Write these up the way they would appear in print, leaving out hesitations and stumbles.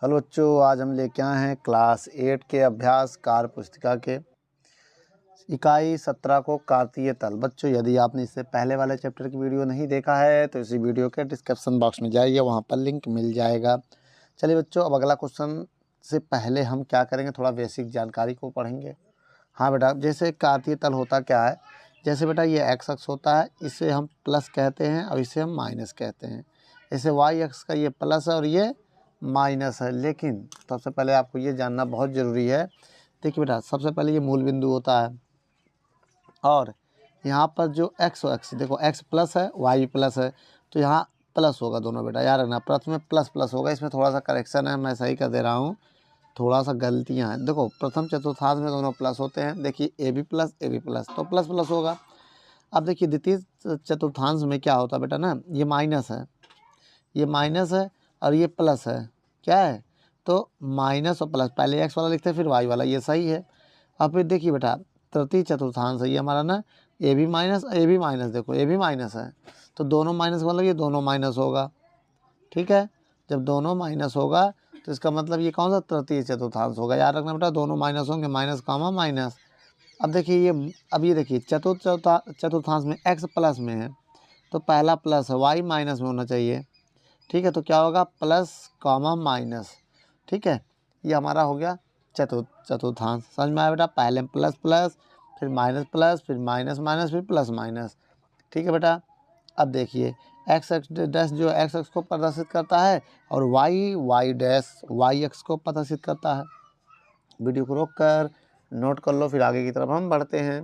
Hello बच्चों, आज हम लेके आए हैं क्लास 8 के अभ्यास कार्य पुस्तिका के इकाई 17 को कार्तीय तल। बच्चों, यदि आपने इससे पहले वाले चैप्टर की वीडियो नहीं देखा है तो इसी वीडियो के डिस्क्रिप्शन बॉक्स में जाइए, वहाँ पर लिंक मिल जाएगा। चलिए बच्चों, अब अगला क्वेश्चन से पहले हम क्या करेंगे, थोड़ा बेसिक जानकारी को पढ़ेंगे। हाँ बेटा, जैसे कार्तीय तल होता क्या है, जैसे बेटा ये एक्स अक्ष होता है, इसे हम प्लस कहते हैं और इसे हम माइनस कहते हैं। इसे वाई अक्ष का ये प्लस है और ये माइनस है। लेकिन सबसे पहले आपको ये जानना बहुत ज़रूरी है। देखिए बेटा, सबसे पहले ये मूल बिंदु होता है और यहाँ पर जो एक्स देखो, एक्स प्लस है, वाई प्लस है, तो यहाँ प्लस होगा दोनों बेटा, याद रखना। प्रथम में प्लस प्लस होगा, इसमें थोड़ा सा करेक्शन है, मैं सही कर दे रहा हूँ, थोड़ा सा गलतियाँ हैं। देखो, प्रथम चतुर्थांश में दोनों प्लस होते हैं। देखिए ए बी प्लस तो प्लस प्लस होगा। अब देखिए द्वितीय चतुर्थांश में क्या होता है बेटा ना, ये माइनस है, ये माइनस है और ये प्लस है। क्या है? तो माइनस और प्लस, पहले एक्स वाला लिखते हैं फिर वाई वाला, ये सही है। अब फिर देखिए बेटा, तृतीय चतुर्थांश है ये हमारा ना, ए भी माइनस, देखो ए भी माइनस है, तो दोनों माइनस मतलब ये दोनों माइनस होगा। ठीक है, जब दोनों माइनस होगा तो इसका मतलब ये कौन सा तृतीय चतुर्थांश होगा, याद रखना बेटा, दोनों माइनस होंगे, माइनस कामा माइनस। अब देखिए ये देखिए चतुर्थांश में एक्स प्लस में है तो पहला प्लस है, वाई माइनस में होना चाहिए। ठीक है, तो क्या होगा, प्लस कामा माइनस। ठीक है, ये हमारा हो गया चतुर्थांश। समझ में आया बेटा, पहले प्लस प्लस, फिर माइनस माइनस, फिर प्लस माइनस। ठीक है बेटा, अब देखिए एक्स डैश जो एक्स एक्स को प्रदर्शित करता है और वाई डैश वाई एक्स को प्रदर्शित करता है। वीडियो को रोक कर नोट कर लो, फिर आगे की तरफ हम बढ़ते हैं।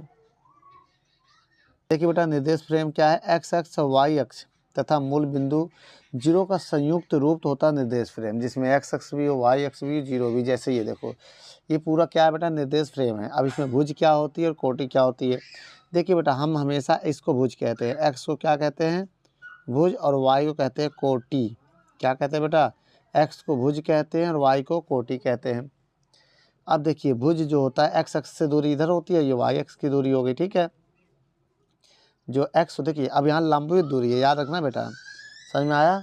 देखिए बेटा, निर्देश फ्रेम क्या है, एक्स अक्ष वाई अक्ष तथा मूल बिंदु जीरो का संयुक्त रूप होता है निर्देश फ्रेम, जिसमें एक्स अक्ष भी हो, वाई अक्ष भी, जीरो भी। जैसे ये देखो, ये पूरा क्या है बेटा, निर्देश फ्रेम है। अब इसमें भुज क्या होती है और कोटि क्या होती है। देखिए बेटा, हम हमेशा इसको भुज कहते हैं, एक्स को क्या कहते हैं, भुज, और वाई को कहते हैं कोटि। क्या कहते हैं बेटा, एक्स को भुज कहते हैं और वाई को कोटि कहते हैं। अब देखिए, भुज जो होता है एक्स अक्ष से दूरी इधर होती है, ये वाई अक्ष की दूरी हो गई। ठीक है, जो एक्स, देखिए अब यहाँ लंबवत दूरी है, याद रखना बेटा, समझ में आया।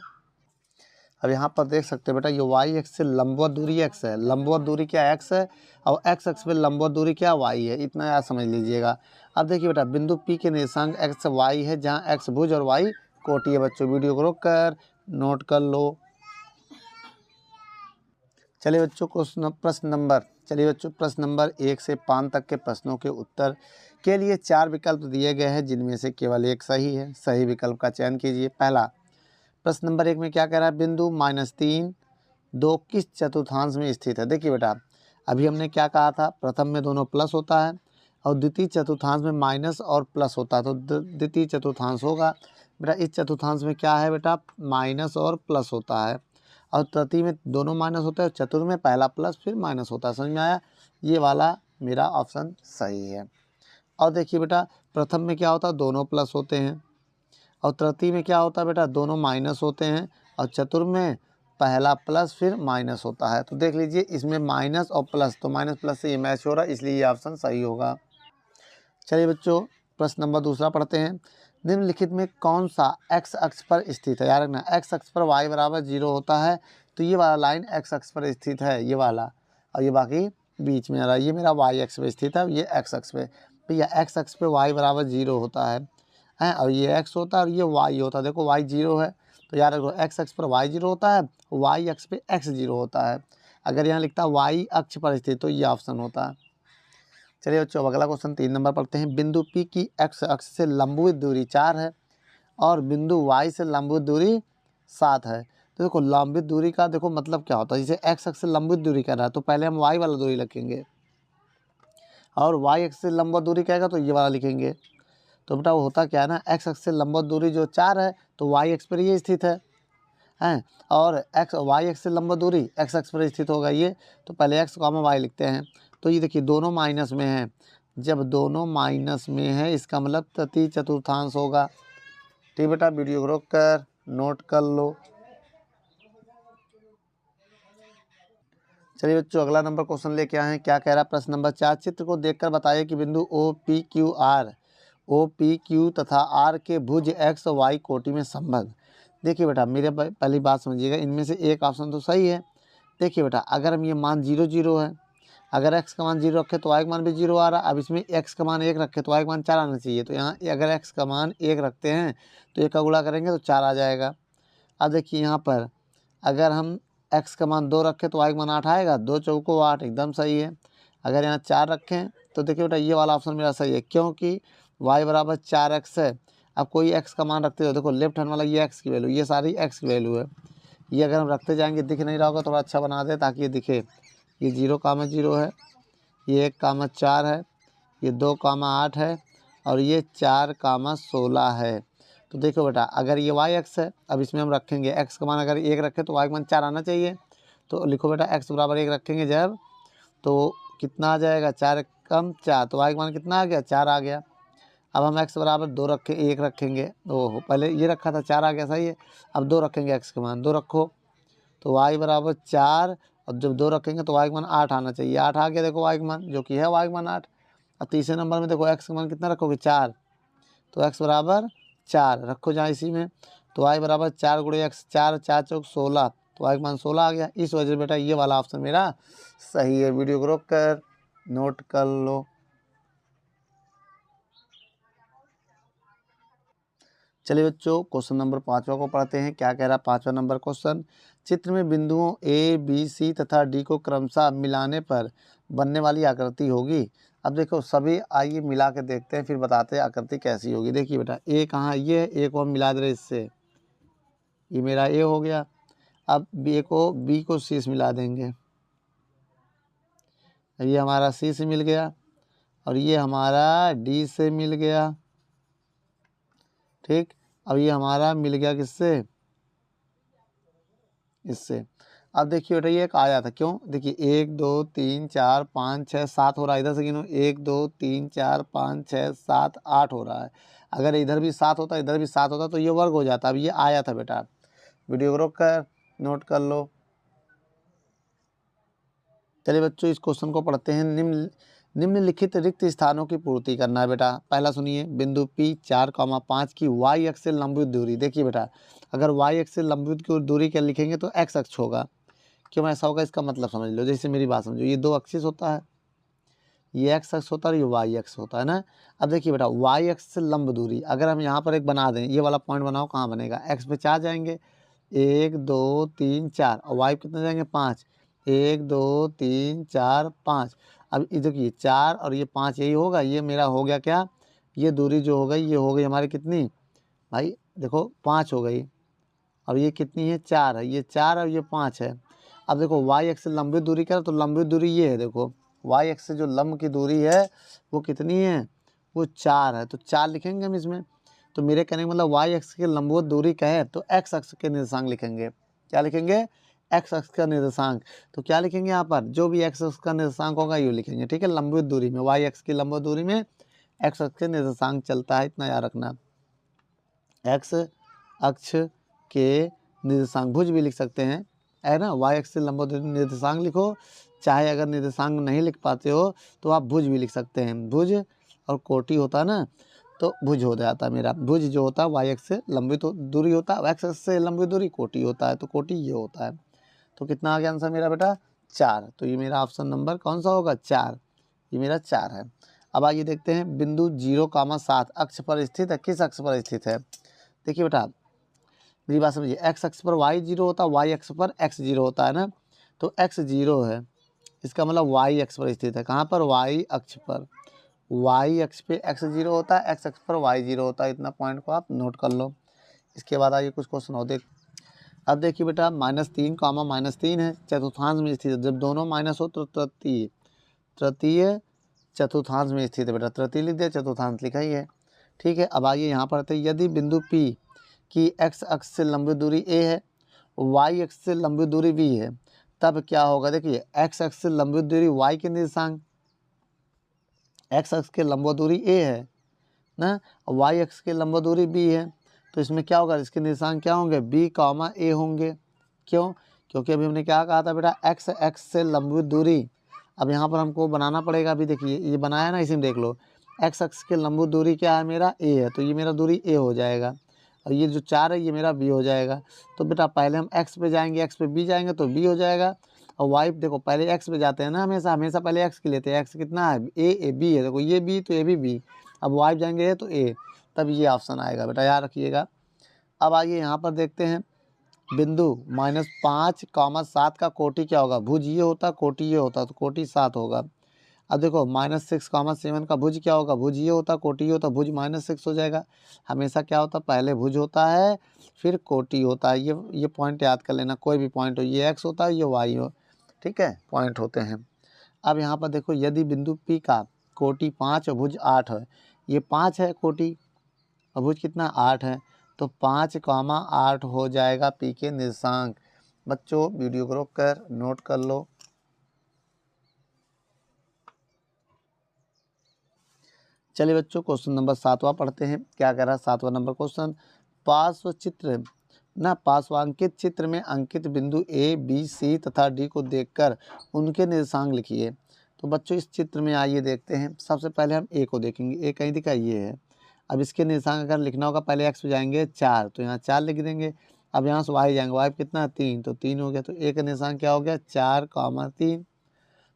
अब यहाँ पर देख सकते हैं बेटा, ये वाई एक्स से लंबवत दूरी एक्स है, लंबवत दूरी क्या एक्स है, और एक्स एक्स पे लंबवत दूरी क्या वाई है, इतना याद समझ लीजिएगा। अब देखिए बेटा, बिंदु पी के निर्देशांक एक्स वाई है, जहाँ एक्स भुज और वाई कोटि है। बच्चों, वीडियो को रोक कर नोट कर लो। चलिए बच्चों, प्रश्न नंबर 1 से 5 तक के प्रश्नों के उत्तर के लिए 4 विकल्प दिए गए हैं, जिनमें से केवल एक सही है। सही विकल्प का चयन कीजिए। पहला प्रश्न नंबर 1 में क्या कह रहा है, बिंदु -3 2 किस चतुर्थांश में स्थित है। देखिए बेटा, अभी हमने क्या कहा था, प्रथम में दोनों प्लस होता है और द्वितीय चतुर्थांश में माइनस और प्लस होता है, तो द्वितीय चतुर्थांश होगा। बेटा, इस चतुर्थांश में क्या है बेटा, माइनस और प्लस होता है, और तृतीय में दोनों माइनस होता है, चतुर्थ में पहला प्लस फिर माइनस होता है। समझ में आया, ये वाला मेरा ऑप्शन सही है। और देखिए बेटा, प्रथम में क्या होता है, दोनों प्लस होते हैं, और तृतीय में क्या होता है बेटा, दोनों माइनस होते हैं, और चतुर्थ में पहला प्लस फिर माइनस होता है। तो देख लीजिए, इसमें माइनस और प्लस, तो माइनस प्लस से ये मैच हो रहा है, इसलिए ये ऑप्शन सही होगा। चलिए बच्चों, प्रश्न नंबर 2 पढ़ते हैं। निम्नलिखित में कौन सा एक्स अक्ष पर स्थित है, याद रखना, एक्स अक्ष पर वाई बराबर 0 होता है, तो ये वाला लाइन एक्स अक्ष पर स्थित है, ये वाला, और ये बाकी बीच में आ रहा है, ये मेरा वाई अक्ष पे स्थित है, ये एक्स अक्ष पे। भैया एक्स अक्ष पे वाई बराबर 0 होता है, और ये एक्स होता है और ये वाई होता है। देखो वाई 0 है, तो याद रखो एक्स अक्ष पर वाई 0 होता है, वाई अक्ष पे एक्स 0 होता है। अगर यहाँ लिखता है वाई अक्ष पर स्थित, तो ये ऑप्शन होता है। चलिए बच्चों, अगला क्वेश्चन 3 नंबर पढ़ते हैं। बिंदु P की एक्स अक्ष से लंबवत दूरी 4 है और बिंदु Y से लंबवत दूरी 7 है। तो देखो, लंबवत दूरी का देखो मतलब क्या होता है, जैसे एक्स अक्ष से लंबवत दूरी कर रहा है तो पहले हम Y वाला दूरी लिखेंगे, और Y अक्ष से लंबवत दूरी कहेगा तो ये वाला लिखेंगे। तो बेटा वो होता क्या है ना, एक्स अक्ष से लंबवत दूरी जो 4 है तो Y अक्ष पर ये स्थित है, और वाई एक्स से लंबवत दूरी एक्स अक्ष पर स्थित होगा ये, तो पहले एक्स कॉमा वाई लिखते हैं। तो ये देखिए, दोनों माइनस में है, जब दोनों माइनस में है इसका मतलब तृतीय चतुर्थांश होगा। ठीक बेटा, वीडियो को रोक कर नोट कर लो। चलिए बच्चों, अगला नंबर क्वेश्चन लेके आए हैं। क्या कह रहा है, प्रश्न नंबर 4, चित्र को देखकर बताइए कि बिंदु ओ पी क्यू तथा आर के भुज एक्स वाई कोटि में संबंध। देखिए बेटा, मेरे पहली बात समझिएगा, इनमें से एक ऑप्शन तो सही है, देखिए बेटा, अगर हम ये मान 0 0 है, अगर x का मान 0 रखे तो y का मान भी 0 आ रहा है। अब इसमें x का मान 1 रखे तो y का मान 4 आना चाहिए। तो यहाँ अगर x का मान 1 रखते हैं तो 1 का गुणा करेंगे तो 4 आ जाएगा। अब देखिए यहाँ पर अगर हम x का मान 2 रखें तो y का मान 8 आएगा। 2 चौको 8, एकदम सही है। अगर यहाँ 4 रखें तो देखिए बेटा ये वाला ऑप्शन मेरा सही है, क्योंकि y बराबर 4x है। अब कोई x का मान रखते हो, देखो लेफ्ट हैंड वाला ये x की वैल्यू, ये सारी x की वैल्यू है। ये अगर हम रखते जाएंगे, दिख नहीं रहा होगा, थोड़ा अच्छा बना दे ताकि ये दिखे। ये 0 कामा 0 है, ये 1 कामा 4 है, ये 2 कामा 8 है और ये 4 कामा 16 है। तो देखो बेटा, अगर ये वाई एक्स है, अब इसमें हम रखेंगे x का मान, अगर 1 रखें तो y का मान 4 आना चाहिए। तो लिखो बेटा x बराबर 1 रखेंगे जब, तो कितना आ जाएगा, 4 कम 4, तो y का मान कितना आ गया, 4 आ गया। अब हम x बराबर 2 रखें, 1 रखेंगे, ओहो पहले ये रखा था 4 आ गया, सही है। अब 2 रखेंगे, x का मान 2 रखो तो y बराबर 4, और जब 2 रखेंगे तो y का मान 8 आना चाहिए। 8 आ गया देखो y का मान, जो कि है y का मान 8। अब तीसरे नंबर में देखो x का मान कितना रखोगे, 4, तो x बराबर 4 रखो जहाँ इसी में, तो y बराबर 4 गुणे x, 4 4 चौक 16, तो y का मान 16 आ गया। इस वजह से बेटा ये वाला ऑप्शन मेरा सही है। वीडियो को रोक कर नोट कर लो। चलिए बच्चों, क्वेश्चन नंबर 5वां को पढ़ते हैं। क्या कह रहा है 5वां नंबर क्वेश्चन, चित्र में बिंदुओं ए बी सी तथा डी को क्रमशः मिलाने पर बनने वाली आकृति होगी। अब देखो सभी, आइए मिला के देखते हैं, फिर बताते हैं आकृति कैसी होगी। देखिए बेटा, ए कहाँ, ये है, ए को हम मिला दे रहे इससे, ये मेरा ए हो गया। अब बी को सी से मिला देंगे, ये हमारा सी से मिल गया, और ये हमारा डी से मिल गया, ठीक। अब ये हमारा मिल गया किससे, इससे। अब देखिए बेटा ये एक आया था, क्यों, देखिए 1 2 3 4 5 6 7 हो रहा है, इधर से गिनो 1 2 3 4 5 6 7 8 हो रहा है। अगर इधर भी 7 होता, इधर भी 7 होता तो ये वर्ग हो जाता। अब ये आया था बेटा, वीडियो को रोक कर नोट कर लो। चलिए बच्चों, इस क्वेश्चन को पढ़ते हैं। निम्नलिखित रिक्त स्थानों की पूर्ति करना है बेटा। पहला सुनिए, बिंदु P 4,5 की y अक्ष से लंबित दूरी। देखिए बेटा, अगर y अक्ष से लंबित की दूरी क्या लिखेंगे तो x अक्ष होगा। क्यों ऐसा होगा, इसका मतलब समझ लो, जैसे मेरी बात समझो, ये 2 अक्सिस होता है, ये x अक्ष होता है, ये y अक्ष होता है ना। अब देखिए बेटा, y अक्ष से लंब दूरी अगर हम यहाँ पर एक बना दें, ये वाला पॉइंट बनाओ, कहाँ बनेगा, x पे 4 जाएंगे, 1 2 3 4, और y पे कितने जाएंगे, 5, 1 2 3 4 5। अब ये देखिए 4 और ये 5, यही होगा, ये मेरा हो गया क्या, ये दूरी जो हो गई, ये हो गई हमारी कितनी भाई, देखो 5 हो गई, और ये कितनी है, 4 है, ये 4 और ये 5 है। अब देखो y अक्ष से लंबित दूरी क्या, तो लंबित दूरी ये है, देखो y अक्ष से जो लंब की दूरी है वो कितनी है, वो 4 है, तो 4 लिखेंगे हम इसमें। तो मेरे कहने का मतलब y अक्ष की लंबवत दूरी क्या है, तो x अक्ष के निर्देशांक लिखेंगे। क्या लिखेंगे, x अक्ष का निर्देशांक। तो क्या लिखेंगे यहाँ पर, जो भी x अक्ष का निर्देशांक होगा ये लिखेंगे, ठीक है। लंबवत दूरी में, y अक्ष की लंबवत दूरी में x अक्ष के निर्देशांक चलता है, इतना याद रखना। x अक्ष के निर्देशांक, भुज भी लिख सकते हैं, है ना। y अक्ष से लंबवत निर्देशांक लिखो, चाहे अगर निर्देशांक नहीं लिख पाते हो तो आप भुज भी लिख सकते हैं। भुज और कोटि होता है ना, तो भुज हो जाता है मेरा। भुज जो होता है y अक्ष से लंबित दूरी होता है, x अक्ष से लंबित दूरी कोटि होता है, तो कोटि ये होता है। तो कितना आ गया आंसर मेरा बेटा, 4। तो ये मेरा ऑप्शन नंबर कौन सा होगा, 4, ये मेरा 4 है। अब आइए देखते हैं, बिंदु 0,7 अक्ष पर स्थित है, किस अक्ष पर स्थित है। देखिए बेटा मेरी बात समझिए, x अक्ष पर y 0 होता है, y अक्ष पर x 0 होता है ना। तो x 0 है, इसका मतलब y अक्ष पर स्थित है, कहाँ पर, y अक्ष पर। y अक्ष पे x 0 होता है, x अक्ष पर y 0 होता है, इतना पॉइंट को आप नोट कर लो। इसके बाद आइए कुछ क्वेश्चन और देख। अब देखिए बेटा, -3, -3 है, चतुर्थांश में स्थित है। जब दोनों माइनस हो तो तृतीय चतुर्थांश में स्थित है बेटा। तृतीय लिख दिया, चतुर्थांश लिखा ही है, ठीक है। अब आइए यहाँ पर यदि बिंदु P की x अक्ष से लंबी दूरी a है, y अक्ष से लंबी दूरी b है, तब क्या होगा। देखिए x अक्ष से लंबी दूरी y के निर्देशांक, x अक्ष के लंबी दूरी a है ना, y अक्ष के लंबी दूरी b है, तो इसमें क्या होगा, इसके निर्देशांक क्या होंगे, b, a होंगे। क्यों, क्योंकि अभी हमने क्या कहा था बेटा, x अक्ष से लंबी दूरी। अब यहाँ पर हमको बनाना पड़ेगा, अभी देखिए ये बनाया ना, इसी में देख लो, x अक्ष के लंबी दूरी क्या है मेरा, a है, तो ये मेरा दूरी a हो जाएगा, और ये जो 4 है ये मेरा b हो जाएगा। तो बेटा पहले हम x पे जाएंगे, x पे b जाएंगे तो b हो जाएगा, और वाई देखो पहले एक्स पे जाते हैं ना, हमेशा हमेशा पहले एक्स की लेते हैं। एक्स कितना है, ए बी है, देखो ये बी तो ए भी बी, अब वाई जाएंगे तो ए, तब ये ऑप्शन आएगा बेटा, याद रखिएगा। अब आइए यहाँ पर देखते हैं बिंदु -5, 7 का कोटि क्या होगा, भुज ये होता, कोटि ये होता, तो कोटि 7 होगा। अब देखो -6, 7 का भुज क्या होगा, भुज ये होता, कोटि ये होता, भुज -6 हो जाएगा। हमेशा क्या होता, पहले भुज होता है फिर कोटि होता है। ये पॉइंट याद कर लेना, कोई भी पॉइंट हो, ये एक्स होता है ये वाई हो, ठीक है, पॉइंट होते हैं। अब यहाँ पर देखो यदि बिंदु P का कोटि 5 और भुज 8 है, ये 5 है कोटि और भुज कितना 8 है, तो 5, 8 हो जाएगा P के निर्देशांक। बच्चों वीडियो को रोक कर नोट कर लो। चलिए बच्चों क्वेश्चन नंबर 7वां पढ़ते हैं। क्या कह रहा है 7वां नंबर क्वेश्चन, पार्श्वांकित चित्र में अंकित बिंदु ए बी सी तथा डी को देखकर उनके निर्देशांक लिखिए। तो बच्चों इस चित्र में आइए देखते हैं। सबसे पहले हम ए को देखेंगे, ए कहीं दिखा, ये है। अब इसके निर्देशांक अगर लिखना होगा, पहले एक्स पे जाएंगे 4, तो यहाँ 4 लिख देंगे। अब यहाँ से वाई जाएंगे, वाई कितना 3, तो 3 हो गया, तो ए का निर्देशांक क्या हो गया 4, 3।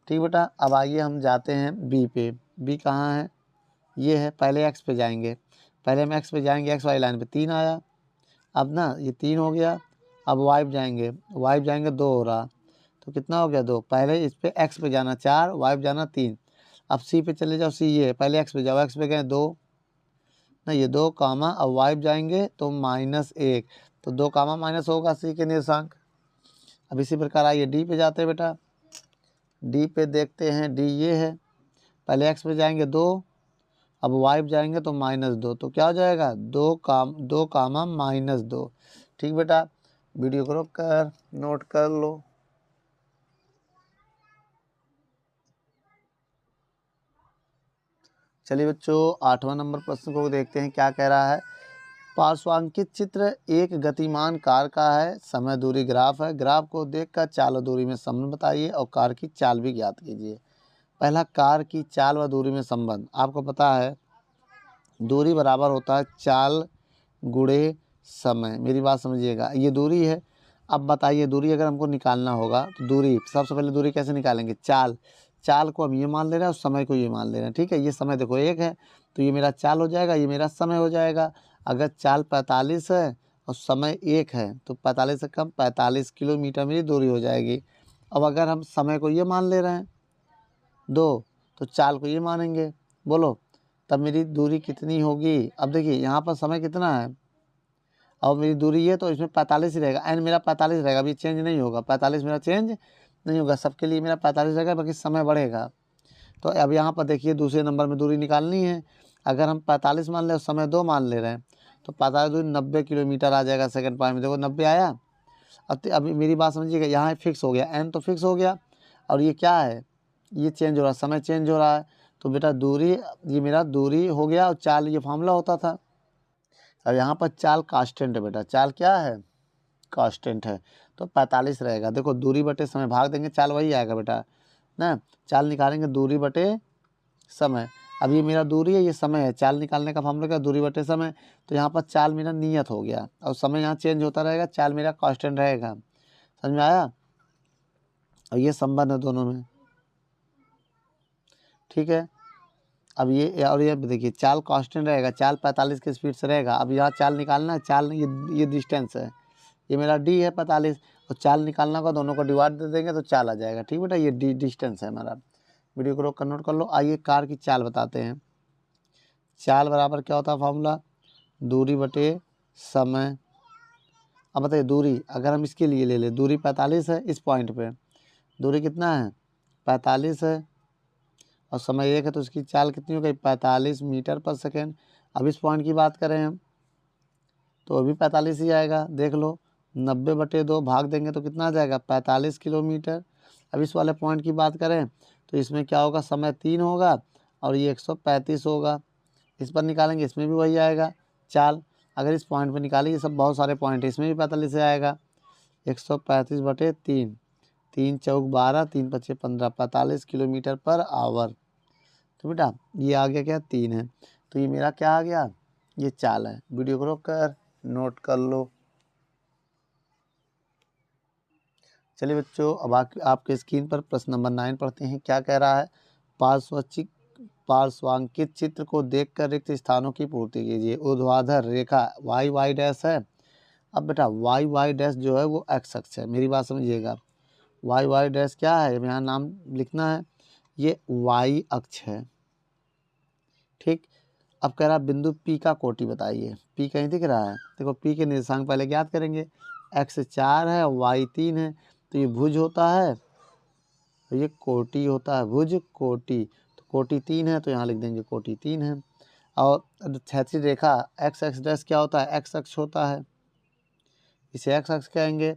ठीक बेटा, अब आइए हम जाते हैं बी पे। बी कहाँ है, ये है, पहले एक्स पे जाएंगे, पहले हम एक्स पे जाएंगे, एक्स वाई लाइन पे 3 आया, अब ना ये 3 हो गया। अब वाई जाएंगे 2 हो रहा, तो कितना हो गया 2, पहले इस पे एक्स पे जाना 4, वाई जाना 3। अब सी पे चले जाओ, सी ये है, पहले एक्स पे जाओ, एक्स पे गए 2, ना ये 2 कामा, अब वाई जाएंगे तो -1, तो 2 कामा माइनस होगा सी के निर्देशांक। अब इसी प्रकार आइए डी पे जाते हैं बेटा, डी पे देखते हैं, डी ये है, पहले एक्स पे जाएंगे 2, अब वाई जाएंगे तो -2, तो क्या हो जाएगा 2 कामा -2। ठीक बेटा, वीडियो को रोक कर नोट कर लो। चलिए बच्चों 8वां नंबर प्रश्न को देखते हैं। क्या कह रहा है, पार्श्वांकित चित्र एक गतिमान कार का है, समय दूरी ग्राफ है, ग्राफ को देखकर चाल और दूरी में संबंध बताइए और कार की चाल भी ज्ञात कीजिए। पहला, कार की चाल व दूरी में संबंध। आपको पता है दूरी बराबर होता है चाल गुणे समय। मेरी बात समझिएगा, ये दूरी है। अब बताइए दूरी अगर हमको निकालना होगा तो दूरी, सबसे पहले दूरी कैसे निकालेंगे, चाल को हम ये मान ले रहे हैं और समय को ये मान ले रहे हैं। ठीक है, ये समय देखो 1 है, तो ये मेरा चाल हो जाएगा, ये मेरा समय हो जाएगा। अगर चाल 45 है और समय 1 है तो 45 से कम 45 किलोमीटर मेरी दूरी हो जाएगी। अब अगर हम समय को ये मान ले रहे हैं 2, तो चाल को ये मानेंगे, बोलो तब मेरी दूरी कितनी होगी। अब देखिए यहाँ पर समय कितना है, अब मेरी दूरी ये, तो इसमें 45 ही रहेगा, एन मेरा 45 रहेगा, अभी चेंज नहीं होगा, 45 मेरा चेंज नहीं होगा, सबके लिए मेरा 45 रहेगा, बाकी समय बढ़ेगा। तो अब यहाँ पर देखिए दूसरे नंबर में दूरी निकालनी है। अगर हम 45 मान ले और समय 2 मान ले रहे हैं, तो 45 दूरी 90 किलोमीटर आ जाएगा सेकंड पॉइंट में, देखो 90 आया। अब अभी मेरी बात समझिएगा, यहाँ फिक्स हो गया, एन तो फिक्स हो गया, और ये क्या है, ये चेंज हो रहा है, समय चेंज हो रहा है। तो बेटा दूरी, ये मेरा दूरी हो गया, और चाल ये फार्मूला होता था। अब यहाँ पर चाल कांस्टेंट है बेटा, चाल क्या है, कांस्टेंट है, तो 45 रहेगा। देखो दूरी बटे समय भाग देंगे, चाल वही आएगा बेटा ना, चाल निकालेंगे दूरी बटे समय। अब ये मेरा दूरी है, ये समय है, चाल निकालने का फार्मूला क्या, दूरी बटे समय। तो यहाँ पर चाल मेरा नियत हो गया और समय यहाँ चेंज होता रहेगा, चाल मेरा कांस्टेंट रहेगा। समझ में आया, और ये संबंध है दोनों में। ठीक है, अब ये और ये देखिए चाल कांस्टेंट रहेगा, चाल 45 की स्पीड से रहेगा। अब यहाँ चाल निकालना है, चाल ये डिस्टेंस है, ये मेरा डी है 45, और चाल निकालना होगा, दोनों को डिवाइड दे देंगे तो चाल आ जाएगा। ठीक बेटा, ये डी डिस्टेंस है हमारा। वीडियो को रोक कर नोट कर लो। आइए कार की चाल बताते हैं। चाल बराबर क्या होता है फार्मूला, दूरी बटे समय। अब बताइए दूरी अगर हम इसके लिए ले लें, दूरी 45 है, इस पॉइंट पे दूरी कितना है 45 है, और समय 1 है, तो इसकी चाल कितनी हो गई 45 मीटर पर सेकेंड। अब इस पॉइंट की बात करें हम, तो अभी 45 ही आएगा, देख लो 90/2 भाग देंगे तो कितना आ जाएगा 45 किलोमीटर। अब इस वाले पॉइंट की बात करें तो इसमें क्या होगा, समय 3 होगा और ये 135 होगा। इस पर निकालेंगे, इसमें भी वही आएगा चाल। अगर इस पॉइंट पर निकालेंगे, सब बहुत सारे पॉइंट है, इसमें भी 45 से आएगा। 135/3, 3 चौक 12, 3 पच्चे 15, 45 किलोमीटर पर आवर। तो बेटा ये आ गया क्या 3 है, तो ये मेरा क्या आ गया, ये चाल है। वीडियो को रोक कर नोट कर लो। चलिए बच्चों, अब आपके स्क्रीन पर प्रश्न नंबर 9 पढ़ते हैं। क्या कह रहा है? पार्श्वांकित चित्र को देखकर रिक्त स्थानों की पूर्ति कीजिए। ऊर्ध्वाधर रेखा वाई वाई डैश है। अब बेटा वाई वाई डैश जो है वो एक्स अक्ष है, मेरी बात समझिएगा। वाई वाई डैश क्या है, यहाँ नाम लिखना है, ये वाई अक्ष है। ठीक। अब कह रहा है बिंदु P का कोटि बताइए। P कहीं दिख रहा है? देखो P के निर्देशांक पहले ज्ञात करेंगे। x 4 है, y 3 है, तो ये भुज होता है, तो ये कोटि होता है, भुज कोटि। तो कोटि 3 है, तो यहाँ लिख देंगे कोटि 3 है। और क्षैतिज रेखा x x डैश क्या होता है? x अक्ष होता है, इसे x अक्ष कहेंगे।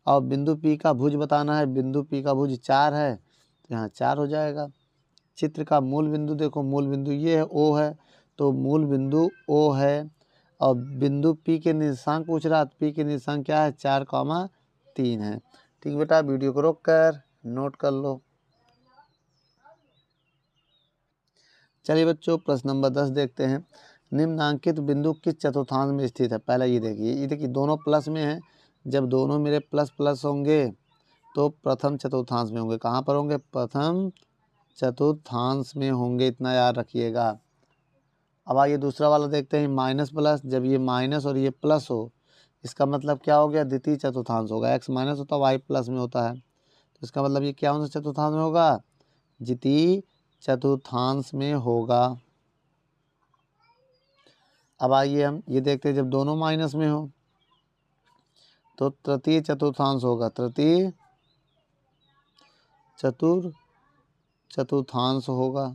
और बिंदु P का भुज बताना है, बिंदु P का भुज 4 है, तो यहाँ 4 हो जाएगा। चित्र का मूल बिंदु देखो, मूल बिंदु ये है, O है, तो मूल बिंदु O है। और बिंदु P के निर्देशांक पूछ रहा है, P के निर्देशांक क्या है? 4,3 है। ठीक बेटा, वीडियो को रोक कर नोट कर लो। चलिए बच्चों, प्रश्न नंबर 10 देखते हैं। निम्नांकित बिंदु किस चतुर्थांश में स्थित है? पहले ये देखिए दोनों प्लस में है। जब दोनों मेरे प्लस प्लस होंगे तो प्रथम चतुर्थांश में होंगे। कहाँ पर होंगे? प्रथम चतुर्थांश में होंगे, इतना याद रखिएगा। अब आइए दूसरा वाला देखते हैं, माइनस प्लस। जब ये माइनस और ये प्लस हो, इसका मतलब क्या हो गया? द्वितीय चतुर्थांश होगा। x माइनस होता है, y प्लस में होता है, तो इसका मतलब ये क्या होगा? चतुर्थांश में होगा, द्वितीय चतुर्थांश में होगा। अब आइए हम ये देखते हैं, जब दोनों माइनस में हो तो तृतीय चतुर्थांश होगा, तृतीय चतुर्थांश होगा।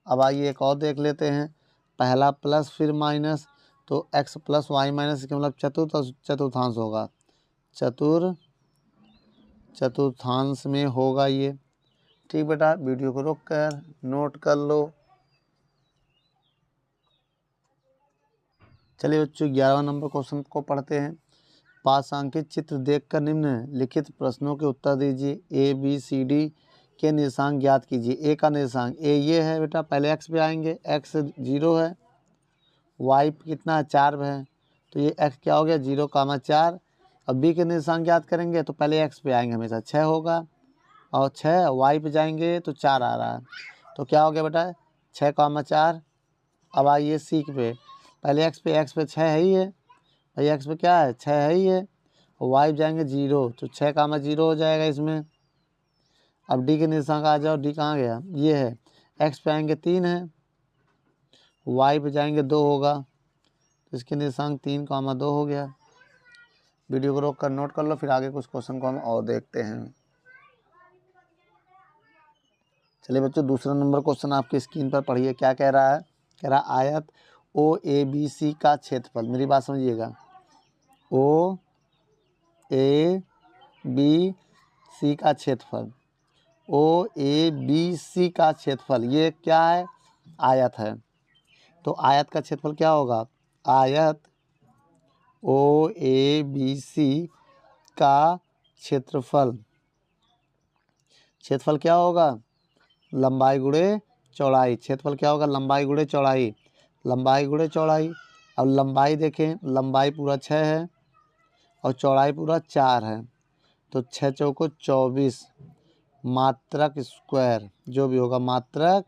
अब आइए एक और देख लेते हैं, पहला प्लस फिर माइनस, तो x प्लस वाई माइनस, इसका मतलब चतुर्थांश होगा, चतुर्थांश में होगा ये। ठीक बेटा, वीडियो को रोक कर नोट कर लो। चलिए बच्चों, 11वां नंबर क्वेश्चन को पढ़ते हैं। पाठांकित चित्र देखकर निम्नलिखित प्रश्नों के उत्तर दीजिए। ए बी सी डी के निर्देशांक ज्ञात कीजिए। ए का निर्देशांक, ए ये है बेटा, पहले एक्स पे आएंगे, एक्स 0 है, वाई कितना है? 4 है, तो ये एक्स क्या हो गया? 0,4। अब बी के निर्देशांक ज्ञात करेंगे तो पहले एक्स पे आएंगे, हमेशा 6 होगा, और 6 वाई पे जाएंगे तो 4 आ रहा है, तो क्या हो गया बेटा? 6,4। अब आइए सी पे, पहले एक्स पे 6 है ही है भाई, एक्स पे क्या है? 6 है ही है, और वाई जाएंगे 0, तो 6,0 हो जाएगा इसमें। अब डी के निर्देशांक आ जाओ, डी कहाँ गया? ये है, एक्स पे आएंगे 3 है, वाई पे जाएंगे 2 होगा, तो इसके निर्देशांक 3,2 हो गया। वीडियो को रोक कर नोट कर लो, फिर आगे कुछ क्वेश्चन को हम और देखते हैं। चलिए बच्चों, दूसरा नंबर क्वेश्चन आपकी स्क्रीन पर पढ़िए। क्या कह रहा है? कह रहा आयत ओ ए बी सी का क्षेत्रफल, मेरी बात समझिएगा, ओ ए बी सी का क्षेत्रफल, ओ ए बी सी का क्षेत्रफल, ये क्या है? आयत है, तो आयत का क्षेत्रफल क्या होगा? आयत ओ ए बी सी का क्षेत्रफल क्या होगा? लंबाई गुणे चौड़ाई। क्षेत्रफल क्या होगा? लंबाई गुणे चौड़ाई, लंबाई गुणे चौड़ाई। अब लंबाई देखें, लंबाई पूरा 6 है और चौड़ाई पूरा 4 है, तो 6 चौको 24 मात्रक स्क्वायर, जो भी होगा मात्रक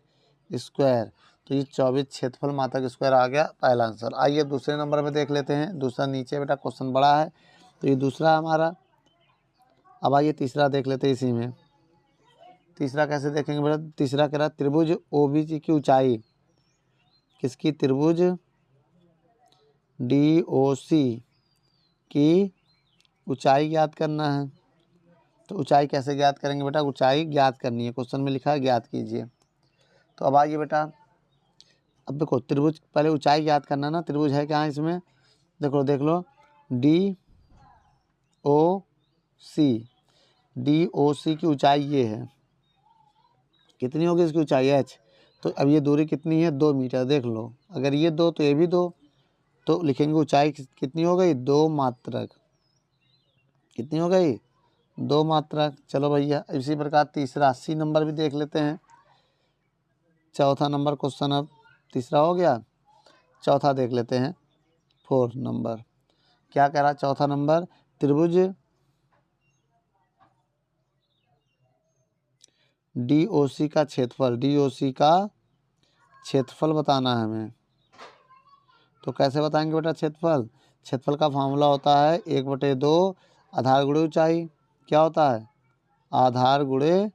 स्क्वायर, तो ये 24 क्षेत्रफल मात्रक स्क्वायर आ गया पहला आंसर। आइए दूसरे नंबर में देख लेते हैं। दूसरा नीचे बेटा क्वेश्चन बड़ा है, तो ये दूसरा हमारा। अब आइए तीसरा देख लेते हैं इसी में। तीसरा कैसे देखेंगे बेटा? तीसरा कह रहा त्रिभुज ओबीसी की ऊंचाई, किसकी? त्रिभुज डीओसी की ऊंचाई ज्ञात करना है। तो ऊंचाई कैसे ज्ञात करेंगे बेटा? ऊंचाई ज्ञात करनी है, क्वेश्चन में लिखा है ज्ञात कीजिए। तो अब आइए बेटा, अब देखो त्रिभुज, पहले ऊंचाई ज्ञात करना ना, त्रिभुज है क्या इसमें? देख लो डी ओ सी की ऊंचाई ये है, कितनी होगी इसकी ऊंचाई? एच। तो अब ये दूरी कितनी है? 2 मीटर। देख लो, अगर ये 2 तो ये भी 2, तो लिखेंगे ऊंचाई कितनी हो गई? 2 मात्रक। कितनी हो गई? 2 मात्रक। चलो भैया, इसी प्रकार तीसरा 80 नंबर भी देख लेते हैं। चौथा नंबर क्वेश्चन अब तीसरा हो गया, चौथा देख लेते हैं, 4 नंबर। क्या कह रहा? चौथा नंबर त्रिभुज DOC का क्षेत्रफल, DOC का क्षेत्रफल बताना है हमें। तो कैसे बताएंगे बेटा क्षेत्रफल? क्षेत्रफल का फॉर्मूला होता है 1/2 आधार गुणे ऊंचाई। क्या होता है? आधार गुणे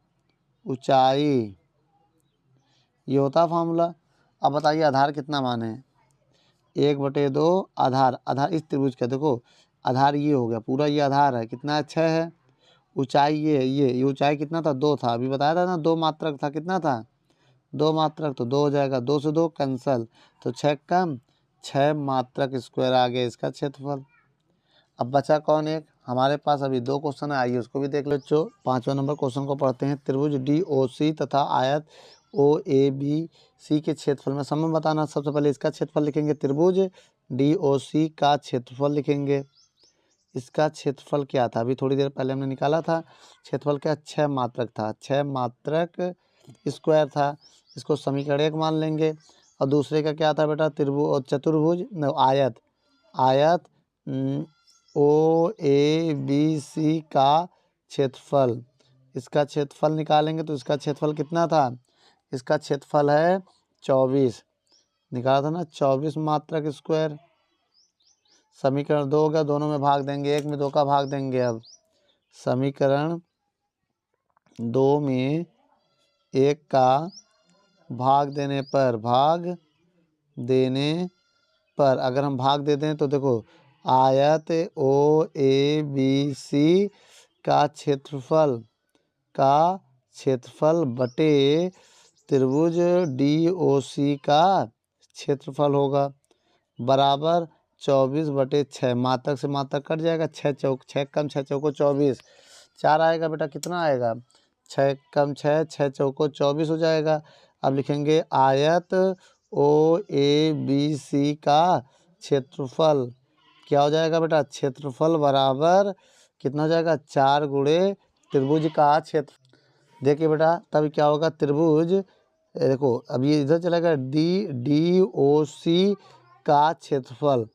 ऊंचाई, ये होता है फॉर्मूला। अब बताइए आधार कितना माने? 1/2 आधार, आधार इस त्रिभुज का देखो, आधार ये हो गया पूरा, ये आधार है, कितना 6 है। ऊंचाई ये है, ये ऊंचाई कितना था? 2 था, अभी बताया था ना 2 मात्रक था, कितना था? 2 मात्रक, तो 2 हो जाएगा, 2 से 2 कैंसल, तो 6 कम 6 मात्रक स्क्वायर आ गया इसका क्षेत्रफल। अब बचा कौन? एक हमारे पास अभी 2 क्वेश्चन है, आइए उसको भी देख लो बच्चों। 5वां नंबर क्वेश्चन को पढ़ते हैं। त्रिभुज DOC तथा आयत OABC के क्षेत्रफल में संबंध बताना। सबसे पहले इसका क्षेत्रफल लिखेंगे, त्रिभुज DOC का क्षेत्रफल लिखेंगे। इसका क्षेत्रफल क्या था? अभी थोड़ी देर पहले हमने निकाला था क्षेत्रफल, क्या 6 मात्रक था, 6 मात्रक स्क्वायर था। इसको समीकरण 1 मान लेंगे। और दूसरे का क्या था बेटा? त्रिभुज, चतुर्भुज, आयत, आयत OABC का क्षेत्रफल, इसका क्षेत्रफल निकालेंगे। तो इसका क्षेत्रफल कितना था? इसका क्षेत्रफल है 24, निकाला था ना 24 मात्रक स्क्वायर। समीकरण 2 हो गया, दोनों में भाग देंगे, 1 में 2 का भाग देंगे। अब समीकरण 2 में 1 का भाग देने पर अगर हम भाग दे दें तो देखो, आयत OABC का क्षेत्रफल बटे त्रिभुज DOC का क्षेत्रफल होगा, बराबर 24/6। मात्रक से मात्रक कट जाएगा, 6 चौक 6 कम 6 चौको 24, 4 आएगा बेटा, कितना आएगा? 6 कम 6, 6 चौको 24 हो जाएगा। अब लिखेंगे आयत OABC का क्षेत्रफल, क्या हो जाएगा बेटा? क्षेत्रफल बराबर कितना हो जाएगा? 4 गुणे त्रिभुज का क्षेत्र। देखिए बेटा तब क्या होगा? त्रिभुज, देखो अब ये इधर चलेगा, DOC का क्षेत्रफल।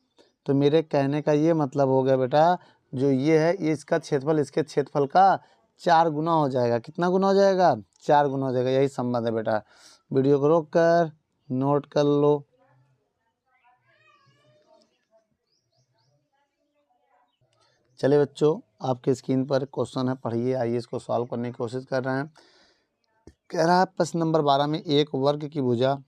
तो मेरे कहने का ये मतलब हो गया बेटा, जो ये है ये इसका क्षेत्रफल इसके क्षेत्रफल का 4 गुना हो जाएगा। कितना गुना हो जाएगा? 4 गुना हो जाएगा। यही संबंध है बेटा। वीडियो को रोक कर नोट कर लो। चलिए बच्चों, आपकी स्क्रीन पर क्वेश्चन है, पढ़िए। आइए इसको सॉल्व करने की कोशिश कर रहे हैं। कह रहा है प्रश्न नंबर 12 में एक वर्ग की भुजा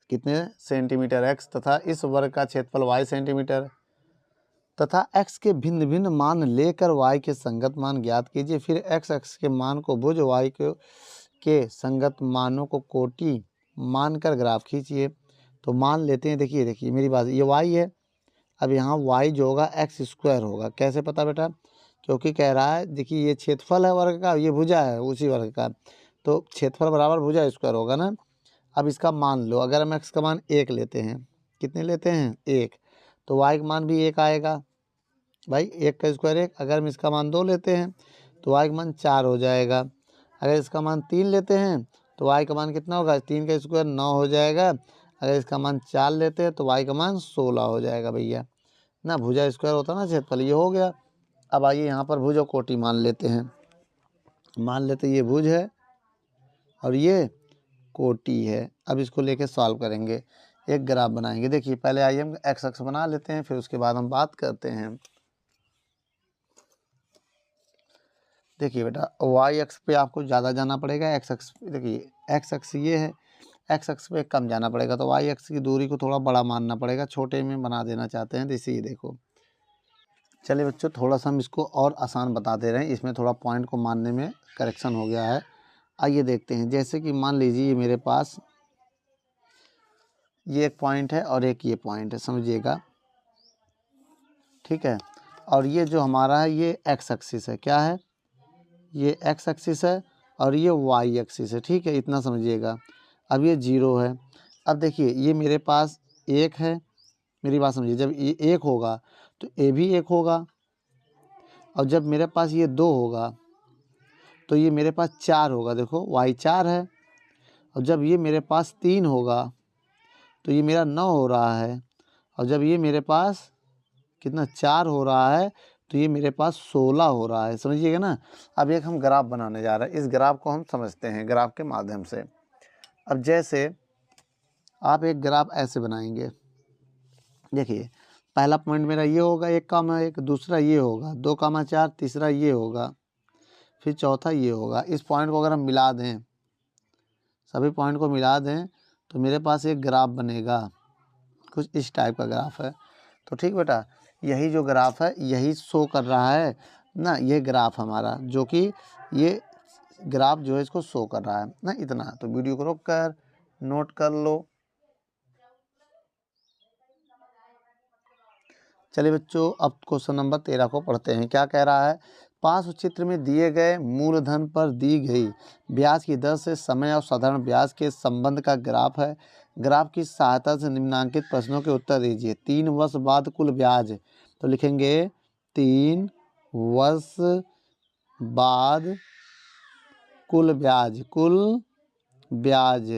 कितने सेंटीमीटर x तथा इस वर्ग का क्षेत्रफल y सेंटीमीटर तथा x के भिन्न भिन्न मान लेकर y के संगत मान ज्ञात कीजिए। फिर x के मान को भुज y के संगत मानों को कोटि मानकर ग्राफ खींचिए। तो मान लेते हैं, देखिए मेरी बात, ये y है। अब यहाँ y जो होगा x² होगा। कैसे पता बेटा? क्योंकि कह रहा है, देखिए ये क्षेत्रफल है वर्ग का, ये भुजा है उसी वर्ग का, तो क्षेत्रफल बराबर भुजा स्क्वायर होगा ना। अब इसका मान लो, अगर हम x का मान 1 लेते हैं, कितने लेते हैं? 1, तो y का मान भी 1 आएगा भाई, 1 का स्क्वायर 1। अगर हम इसका मान 2 लेते हैं तो y का मान 4 हो जाएगा। अगर इसका मान 3 लेते हैं तो y का मान कितना होगा? 3 का स्क्वायर 9 हो जाएगा। अगर इसका मान 4 लेते हैं तो y का मान 16 हो जाएगा भैया ना। भुजा स्क्वायर होता ना क्षेत्रफल, ये हो गया। अब आइए यहाँ पर भुज और कोटि मान लेते हैं। मान लेते ये भुज है और ये कोटि है। अब इसको लेके सॉल्व करेंगे, एक ग्राफ बनाएंगे। देखिए पहले आइए हम x अक्ष बना लेते हैं, फिर उसके बाद हम बात करते हैं। देखिए बेटा y अक्ष पे आपको ज़्यादा जाना पड़ेगा, x अक्ष पे देखिए x अक्ष ये है, x अक्ष पे कम जाना पड़ेगा। तो y अक्ष की दूरी को थोड़ा बड़ा मानना पड़ेगा, छोटे में बना देना चाहते हैं तो इसी देखो। चलिए बच्चों, थोड़ा सा हम इसको और आसान बता दे रहे हैं, इसमें थोड़ा पॉइंट को मानने में करेक्शन हो गया है। आइए देखते हैं। जैसे कि मान लीजिए मेरे पास ये एक पॉइंट है और एक ये पॉइंट है, समझिएगा, ठीक है। और ये जो हमारा है ये x एक्सिस है, क्या है? ये x एक्सिस है और ये y एक्सिस है, ठीक है, इतना समझिएगा। अब ये 0 है। अब देखिए ये मेरे पास 1 है, मेरी बात समझिए, जब ये 1 होगा तो ये भी 1 होगा, और जब मेरे पास ये 2 होगा तो ये मेरे पास 4 होगा। देखो y 4 है, और जब ये मेरे पास 3 होगा तो ये मेरा 9 हो रहा है, और जब ये मेरे पास कितना 4 हो रहा है तो ये मेरे पास 16 हो रहा है, समझिएगा ना। अब एक हम ग्राफ बनाने जा रहे हैं, इस ग्राफ को हम समझते हैं ग्राफ के माध्यम से। अब जैसे आप एक ग्राफ ऐसे बनाएंगे, देखिए पहला पॉइंट मेरा ये होगा 1,1, दूसरा ये होगा 2,4, तीसरा ये होगा, फिर चौथा ये होगा। इस पॉइंट को अगर हम मिला दें, सभी पॉइंट को मिला दें, तो मेरे पास एक ग्राफ बनेगा, कुछ इस टाइप का ग्राफ है। तो ठीक बेटा, यही जो ग्राफ है यही शो कर रहा है ना, ये ग्राफ हमारा, जो कि ये ग्राफ जो है इसको शो कर रहा है ना, इतना। तो वीडियो को रोक कर नोट कर लो। चलिए बच्चों, अब क्वेश्चन नंबर 13 को पढ़ते हैं। क्या कह रहा है? पास चित्र में दिए गए मूलधन पर दी गई ब्याज की दर से समय और साधारण ब्याज के संबंध का ग्राफ है। ग्राफ की सहायता से निम्नलिखित प्रश्नों के उत्तर दीजिए। 3 वर्ष बाद कुल ब्याज, तो लिखेंगे 3 वर्ष बाद कुल ब्याज। कुल ब्याज,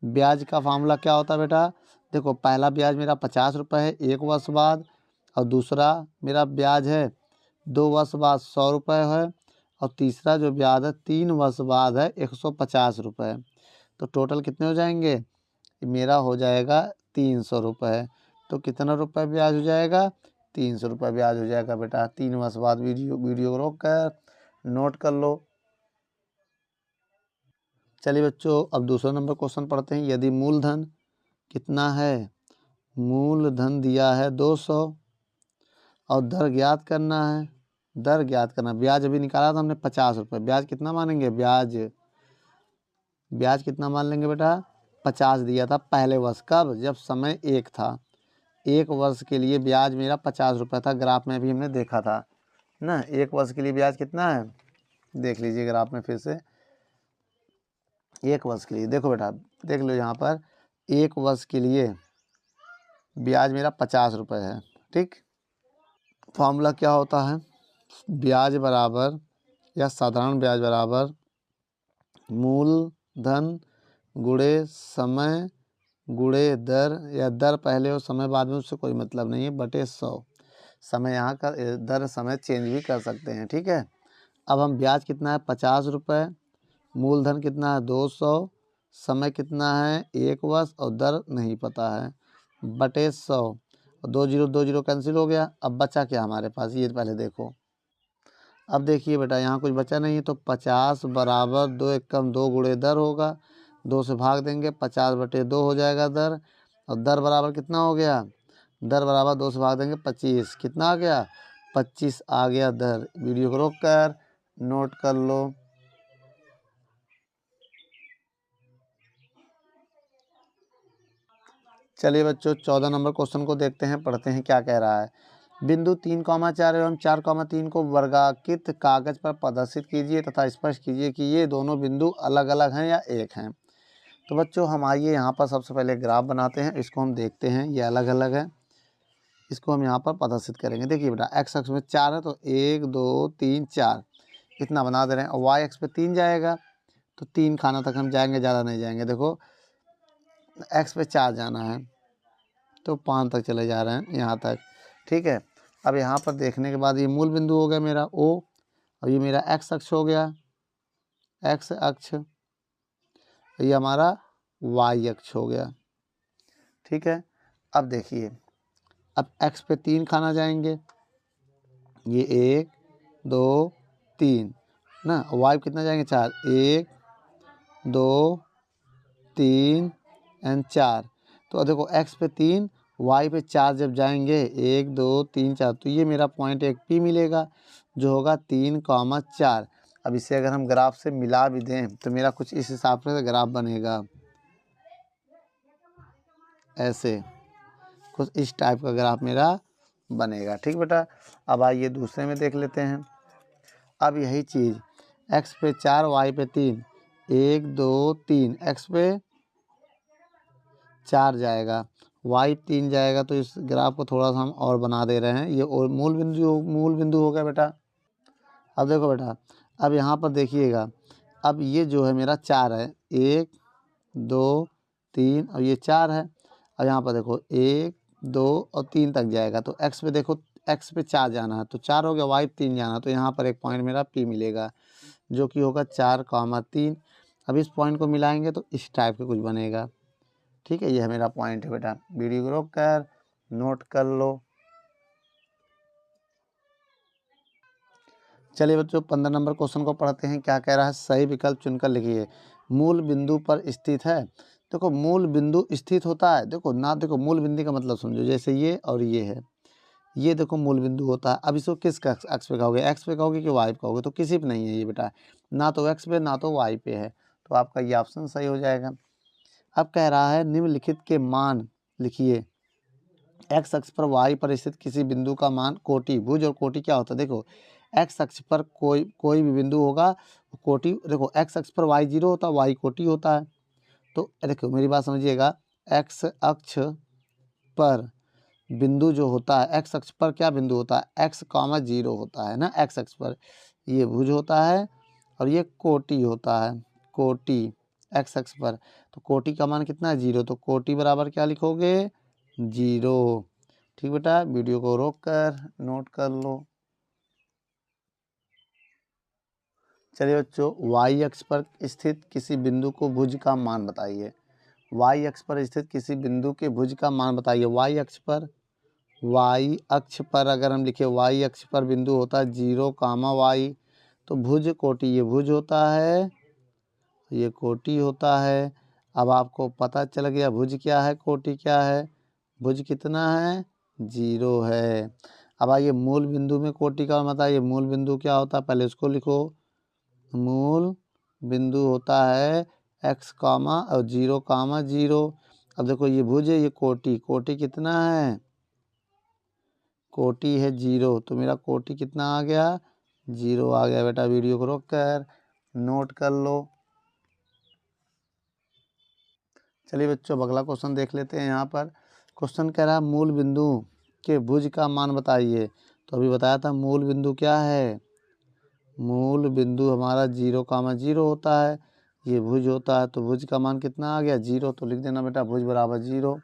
ब्याज का फार्मूला क्या होता है बेटा? देखो, पहला ब्याज मेरा 50 रुपये है 1 वर्ष बाद, और दूसरा मेरा ब्याज है 2 वर्ष बाद 100 रुपये है, और तीसरा जो ब्याज है 3 वर्ष बाद है 150 रुपये। तो टोटल कितने हो जाएंगे? मेरा हो जाएगा 300 रुपये। तो कितना रुपये ब्याज हो जाएगा? 300 रुपये ब्याज हो जाएगा बेटा 3 वर्ष बाद। वीडियो को रोक कर नोट कर लो। चलिए बच्चों, अब दूसरा नंबर क्वेश्चन पढ़ते हैं। यदि मूलधन कितना है? मूलधन दिया है 200 और दर ज्ञात करना है। दर ज्ञात करना, ब्याज अभी निकाला था हमने 50 रुपये। ब्याज कितना मानेंगे? ब्याज कितना मान लेंगे बेटा? 50 दिया था पहले वर्ष। कब? जब समय 1 था। 1 वर्ष के लिए ब्याज मेरा 50 रुपये था, ग्राफ में भी हमने देखा था ना। 1 वर्ष के लिए ब्याज कितना है? देख लीजिए ग्राफ में फिर से। 1 वर्ष के लिए देखो बेटा, देख लो यहाँ पर 1 वर्ष के लिए ब्याज मेरा 50 रुपये है। ठीक, फॉर्मूला क्या होता है? ब्याज बराबर या साधारण ब्याज बराबर मूलधन गुणे समय गुणे दर, या दर पहले और समय बाद में, उससे कोई मतलब नहीं है, बटे 100। समय यहाँ का, दर समय चेंज भी कर सकते हैं। ठीक है, अब हम ब्याज कितना है 50 रुपये, मूलधन कितना है 200, समय कितना है 1 वर्ष, और दर नहीं पता है, बटे 100। और 2 जीरो कैंसिल हो गया। अब बचा क्या हमारे पास? ये पहले देखो। अब देखिए बेटा, यहाँ कुछ बचा नहीं है, तो 50 बराबर 2 एकम 2 गुणे दर होगा। 2 से भाग देंगे, 50 बटे 2 हो जाएगा दर। और दर बराबर कितना हो गया? दर बराबर 2 से भाग देंगे 25। कितना आ गया? 25 आ गया दर। वीडियो को रोक कर नोट कर लो। चलिए बच्चों, 14 नंबर क्वेश्चन को देखते हैं, पढ़ते हैं क्या कह रहा है। बिंदु 3,4 एवं 4,3 को वर्गाकृत कागज पर प्रदर्शित कीजिए तथा स्पष्ट कीजिए कि ये दोनों बिंदु अलग अलग हैं या एक हैं। तो बच्चों, हम आइए यहाँ पर सबसे पहले ग्राफ बनाते हैं, इसको हम देखते हैं, ये अलग अलग है, इसको हम यहाँ पर प्रदर्शित करेंगे। देखिए बेटा, एक्स अक्ष में 4 है, तो 1 2 3 4 इतना बना दे रहे हैं। और वाई अक्ष पे 3 जाएगा, तो 3 खाना तक हम जाएंगे, ज़्यादा नहीं जाएंगे। देखो, एक्स पे 4 जाना है, तो 5 तक चले जा रहे हैं यहाँ तक। ठीक है, अब यहाँ पर देखने के बाद ये मूल बिंदु हो गया मेरा ओ, और ये मेरा एक्स अक्ष हो गया, एक्स अक्ष, ये हमारा वाई अक्ष हो गया। ठीक है, अब देखिए, अब एक्स पे 3 खाना जाएंगे, ये 1 2 3 ना। वाई कितना जाएंगे? 4, 1 2 3 एंड 4। तो देखो, एक्स पे 3 वाई पे 4 जब जाएंगे, 1 2 3 4, तो ये मेरा पॉइंट एक पी मिलेगा, जो होगा 3,4। अब इसे अगर हम ग्राफ से मिला भी दें, तो मेरा कुछ इस हिसाब से ग्राफ बनेगा, ऐसे कुछ इस टाइप का ग्राफ मेरा बनेगा। ठीक बेटा, अब आइए दूसरे में देख लेते हैं। अब यही चीज़, एक्स पे 4 वाई पे 3, 1 2 3, एक्स पे 4 जाएगा, वाई 3 जाएगा। तो इस ग्राफ को थोड़ा सा हम और बना दे रहे हैं, ये और मूल बिंदु हो गया बेटा। अब देखो बेटा, अब यहाँ पर देखिएगा, अब ये जो है मेरा 4 है, 1 2 3, और ये 4 है। अब यहाँ पर देखो 1 2 और 3 तक जाएगा, तो एक्स पे देखो, एक्स पे 4 जाना है तो 4 हो गया, वाई 3 जाना, तो यहाँ पर एक पॉइंट मेरा पी मिलेगा जो कि होगा 4,3। अब इस पॉइंट को मिलाएंगे तो इस टाइप का कुछ बनेगा। ठीक है, यह मेरा पॉइंट है बेटा। वीडियो को रोक कर नोट कर लो। चलिए बच्चों 15 नंबर क्वेश्चन को पढ़ते हैं। क्या कह रहा है, सही विकल्प चुनकर लिखिए। मूल बिंदु पर स्थित है। देखो मूल बिंदु स्थित होता है, देखो ना, देखो मूल बिंदु का मतलब समझो, जैसे ये और ये है, ये देखो मूल बिंदु होता है। अब इसको किस अक्ष पे कहोगे, एक्स पे कहोगे कि वाई पे कहोगे, तो किसी पे नहीं है ये बेटा, ना तो एक्स पे ना तो वाई पे है, तो आपका ये ऑप्शन सही हो जाएगा। अब कह रहा है निम्नलिखित के मान लिखिए। एक्स अक्ष पर वाई पर स्थित किसी बिंदु का मान कोटि। भुज और कोटि क्या होता है, देखो एक्स अक्ष पर कोई भी बिंदु होगा कोटि, देखो एक्स अक्ष पर वाई 0 होता है, वाई कोटि होता है। तो देखो मेरी बात समझिएगा, एक्स अक्ष पर बिंदु जो होता है, एक्स अक्ष पर क्या बिंदु होता है, एक्स कॉमा 0 होता है ना, एक्स अक्ष पर ये भुज होता है और ये कोटि होता है, कोटि एक्स अक्ष पर। तो कोटि का मान कितना है, 0, तो कोटि बराबर क्या लिखोगे, 0। ठीक बेटा, वीडियो को रोक कर नोट कर लो। चलिए बच्चों, वाई अक्ष पर स्थित किसी बिंदु को भुज का मान बताइए। वाई अक्ष पर स्थित किसी बिंदु के भुज का मान बताइए। वाई अक्ष पर अगर हम लिखे, वाई अक्ष पर बिंदु होता है 0 कामा वाई, तो भुज कोटि, ये भुज होता है, ये कोटि होता है। अब आपको पता चल गया भुज क्या है, कोटि क्या है। भुज कितना है, 0 है। अब आइए मूल बिंदु में कोटि का बताइए। मूल बिंदु क्या होता है, पहले उसको लिखो। मूल बिंदु होता है एक्स कामा और 0 कामा 0। अब देखो ये भुज है, ये कोटि कितना है, कोटि है 0, तो मेरा कोटि कितना आ गया, 0 आ गया बेटा। वीडियो को रोक कर नोट कर लो। चलिए बच्चों अगला क्वेश्चन देख लेते हैं। यहाँ पर क्वेश्चन कह रहा है मूल बिंदु के भुज का मान बताइए। तो अभी बताया था मूल बिंदु क्या है, मूल बिंदु हमारा 0 कामा 0 होता है, ये भुज होता है, तो भुज का मान कितना आ गया, 0, तो लिख देना बेटा भुज बराबर 0।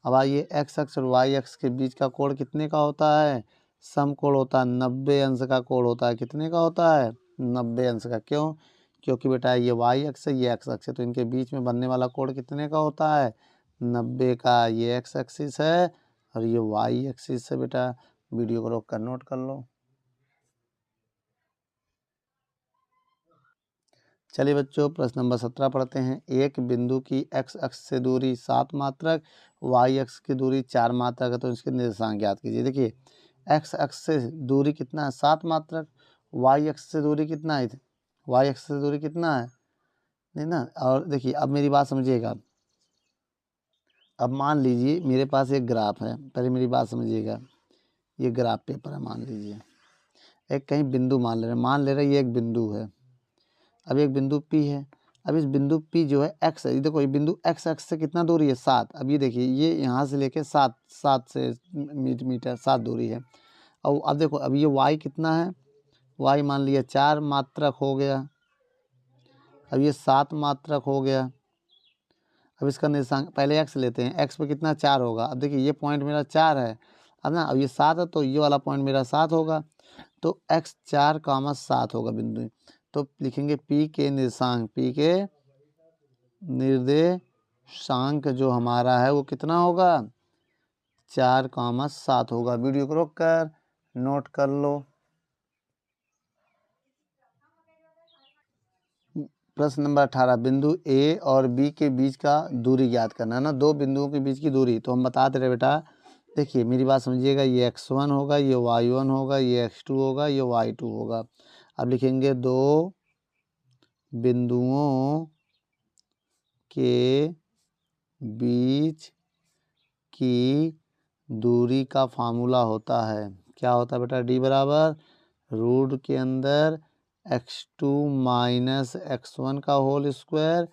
अब आइए एक्स अक्ष और वाई अक्ष के बीच का कोण कितने का होता है, समकोण होता है, 90 अंश का कोण होता है। कितने का होता है, 90 अंश का। क्यों, क्योंकि बेटा ये वाई अक्ष है, ये एक्स अक्ष है, तो इनके बीच में बनने वाला कोण कितने का होता है, 90 का। ये एक्स एक्सिस है और ये वाई एक्सिस है बेटा। वीडियो को रोक कर नोट कर लो। चलिए बच्चों प्रश्न नंबर 17 पढ़ते हैं। एक बिंदु की एक्स अक्ष से दूरी 7 मात्रक, वाई अक्ष की दूरी 4 मात्रक है, तो इसके निर्देशांक ज्ञात कीजिए। देखिए एक्स अक्ष से दूरी कितना है, 7 मात्रक, वाई अक्ष से दूरी कितना है, वाई अक्ष से दूरी कितना है, नहीं ना। और देखिए अब मेरी बात समझिएगा, अब मान लीजिए मेरे पास एक ग्राफ है, पहले मेरी बात समझिएगा, ये ग्राफ पेपर है, मान लीजिए एक कहीं बिंदु मान ले रहे ये एक बिंदु है। अब एक बिंदु P है। अब इस बिंदु P जो है x है, देखो ये बिंदु x अक्ष से कितना दूरी है, 7। अब ये देखिए ये यहाँ से लेके 7 से मीटर 7 दूरी है। और अब देखो अब ये y कितना है, y मान लिया 4 मात्रक हो गया। अब ये 7 मात्रक हो गया। अब इसका निर्देशांक पहले x लेते हैं, x पे कितना 4 होगा। अब देखिए ये पॉइंट मेरा 4 है, अब ना, अब ये 7 है तो ये वाला पॉइंट मेरा 7 होगा, तो x 4 कामा 7 होगा बिंदु। तो लिखेंगे P के निर्देशांक, P के निर्देशांक जो हमारा है वो कितना होगा, 4 कामा 7 होगा। वीडियो को रोक कर नोट कर लो। प्रश्न नंबर 18, बिंदु A और B के बीच का दूरी ज्ञात करना है ना, दो बिंदुओं के बीच की दूरी। तो हम बताते रहे बेटा, देखिए मेरी बात समझिएगा, ये x1 होगा, ये y1 होगा, ये x2 होगा, ये y2 होगा। अब लिखेंगे दो बिंदुओं के बीच की दूरी का फार्मूला होता है, क्या होता है बेटा, d बराबर रूट के अंदर x2 माइनस x1 का whole square,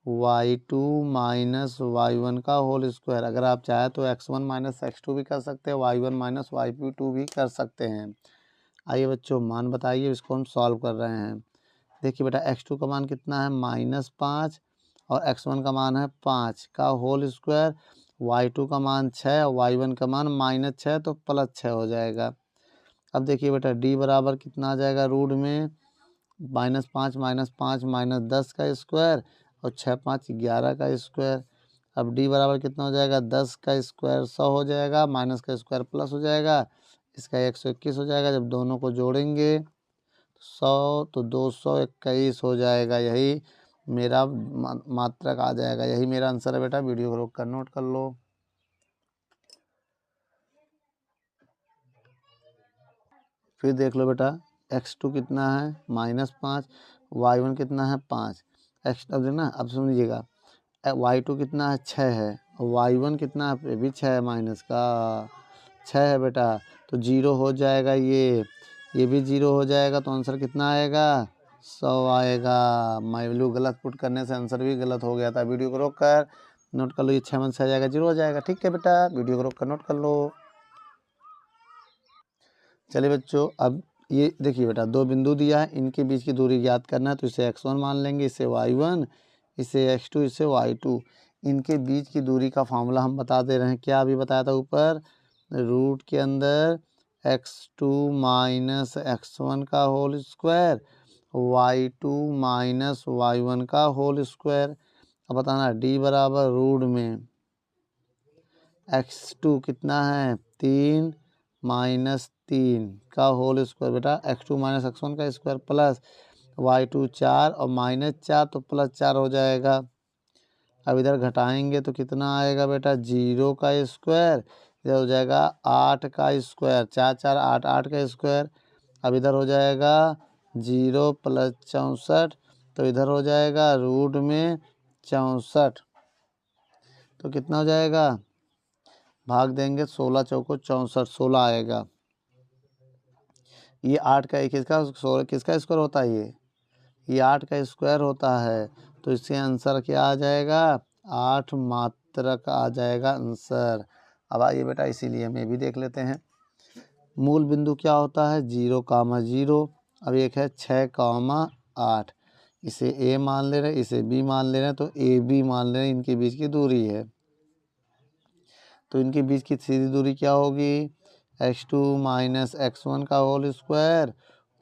y2 minus y1 का होल स्क्वायर। अगर आप चाहे तो x1 माइनस x2 भी कर सकते हैं, y1 माइनस y2 भी कर सकते हैं। आइए बच्चों मान बताइए, इसको हम सॉल्व कर रहे हैं। देखिए बेटा x2 का मान कितना है, -5, और x1 का मान है 5 का होल स्क्वायर, y2 का मान 6 और y1 का मान -6, तो +6 हो जाएगा। अब देखिए बेटा डी बराबर कितना आ जाएगा रूट में -5 -5 -10 का स्क्वायर और 6 5 11 का स्क्वायर। अब डी बराबर कितना हो जाएगा 10 का स्क्वायर 100 हो जाएगा, माइनस का स्क्वायर प्लस हो जाएगा, इसका 121 हो जाएगा। जब दोनों को जोड़ेंगे 100 तो 221 हो जाएगा। यही मेरा मात्रक आ जाएगा। यही मेरा आंसर है बेटा। वीडियो को रोक कर नोट कर लो। फिर देख लो बेटा x2 कितना है -5, y1 कितना है 5। अब देखना, अब समझिएगा y2 कितना है 6 है और y1 कितना है, ये भी 6 है, माइनस का 6 है बेटा, तो 0 हो जाएगा। ये भी 0 हो जाएगा, तो आंसर कितना आएगा 100 आएगा। माई वैल्यू गलत पुट करने से आंसर भी गलत हो गया था। वीडियो को रोक कर नोट कर लो। ये 6 में से आ जाएगा 0 हो जाएगा। ठीक है बेटा, वीडियो को रोक कर नोट कर लो। चलिए बच्चों, अब ये देखिए बेटा दो बिंदु दिया है, इनके बीच की दूरी ज्ञात करना है। तो इसे x1 मान लेंगे, इसे y1, इसे x2, इसे y2। इनके बीच की दूरी का फार्मूला हम बता दे रहे हैं। क्या अभी बताया था ऊपर, रूट के अंदर x2 माइनस x1 का whole square, y2 minus y1 का होल स्क्वायर। अब बताना d बराबर रूट में x2 कितना है 3 माइनस 3 का होल स्क्वायर बेटा, x2 माइनस x1 का स्क्वायर प्लस y2 4 और -4 तो +4 हो जाएगा। अब इधर घटाएंगे तो कितना आएगा बेटा 0 का स्क्वायर, इधर हो जाएगा 8 का स्क्वायर, 4 4 8 8 का स्क्वायर। अब इधर हो जाएगा 0 + 64, तो इधर हो जाएगा रूट में 64। तो कितना हो जाएगा, भाग देंगे 16 चौको 64, 16 आएगा। ये 8 का किसका स्क्वायर होता है, ये 8 का स्क्वायर होता है। तो इससे आंसर क्या आ जाएगा 8 मात्रक आ जाएगा आंसर। अब आइए बेटा इसीलिए हम ये भी देख लेते हैं। मूल बिंदु क्या होता है 0, 0। अब एक है 6, 8। इसे ए मान ले रहे हैं, इसे बी मान ले रहे हैं, तो ए बी मान ले रहे हैं। इनके बीच की दूरी है, तो इनके बीच की सीधी दूरी क्या होगी x2 माइनस x1 का whole square,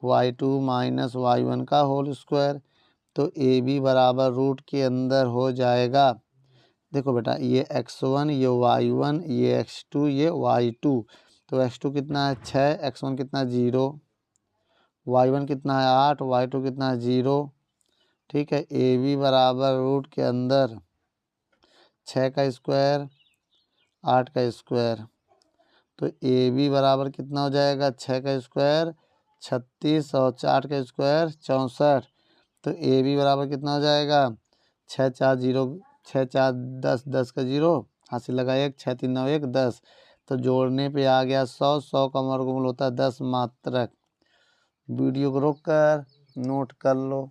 y2 minus y1 का होल स्क्वायर। तो ए बी बराबर रूट के अंदर हो जाएगा। देखो बेटा ये x1, ये y1, ये x2, ये y2। तो x2 कितना है 6, x1 कितना 0, y1 कितना है 8, y2 कितना है 0। ठीक है, ए बी बराबर रूट के अंदर 6 का स्क्वायर 8 का स्क्वायर। तो ए बी बराबर कितना हो जाएगा 6 का स्क्वायर 36 और 8 का स्क्वायर 64। तो ए बी बराबर कितना हो जाएगा 6 4 0, 6 4 10, 10 का 0 हासिल लगा 1, 6 3 9 1 10। तो जोड़ने पे आ गया 100, 100 का वर्गमूल होता है 10 मात्रक। वीडियो को रोक कर नोट कर लो।